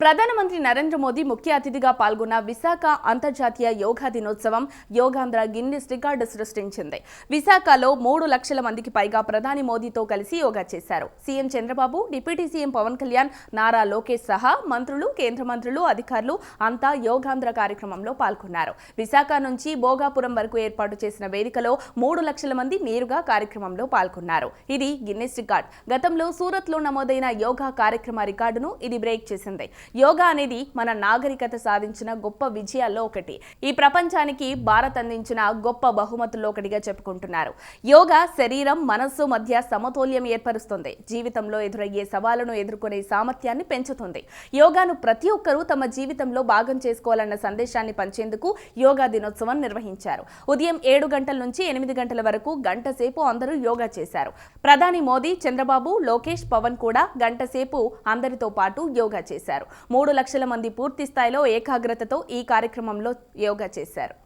ప్రధానమంత్రి నరేంద్ర మోదీ ముఖ్య అతిథిగా పాల్గొన్న విశాఖ అంతర్జాతీయ యోగా దినోత్సవం యోగాంధ్ర గిన్నిస్ రికార్డు సృష్టించింది. విశాఖలో 3 లక్షల మందికి పైగా ప్రధాని మోదీతో కలిసి యోగా చేశారు. CM Chandrababu, deputy CM Pavan Kalyan, Nara Lokesh సహా మంత్రులు, కేంద్ర మంత్రులు, అధికారులు అంతా యోగాంధ్ర కార్యక్రమంలో పాల్గొన్నారు. విశాఖ నుంచి భోగాపురం వరకు ఏర్పాటు చేసిన వేదికలో 3 లక్షల మంది నేరుగా కార్యక్రమంలో పాల్గొన్నారు. ఇది గిన్నిస్ రికార్డ్. గతంలో సూరత్లో నమోదైన యోగా కార్యక్రమ రికార్డును ఇది బ్రేక్ చేసింది. యోగా అనేది మన నాగరికత సాధించిన గొప్ప విజయాల్లో ఒకటి. ఈ ప్రపంచానికి భారత్ అందించిన గొప్ప బహుమతుల్లో ఒకటిగా చెప్పుకుంటున్నారు. యోగా శరీరం, మనస్సు మధ్య సమతౌల్యం ఏర్పరుస్తుంది. జీవితంలో ఎదురయ్యే సవాళ్లను ఎదుర్కొనే సామర్థ్యాన్ని పెంచుతుంది. యోగాను ప్రతి ఒక్కరూ తమ జీవితంలో భాగం చేసుకోవాలన్న సందేశాన్ని పంచేందుకు యోగా దినోత్సవం నిర్వహించారు. ఉదయం 7 గంటల నుంచి 8 గంటల వరకు గంట సేపు అందరూ యోగా చేశారు. ప్రధాని మోదీ, చంద్రబాబు, లోకేష్, పవన్ కూడా గంట సేపు అందరితో పాటు యోగా చేశారు. 3 లక్షల మంది పూర్తి స్థాయిలో ఏకాగ్రతతో ఈ కార్యక్రమంలో యోగా చేశారు.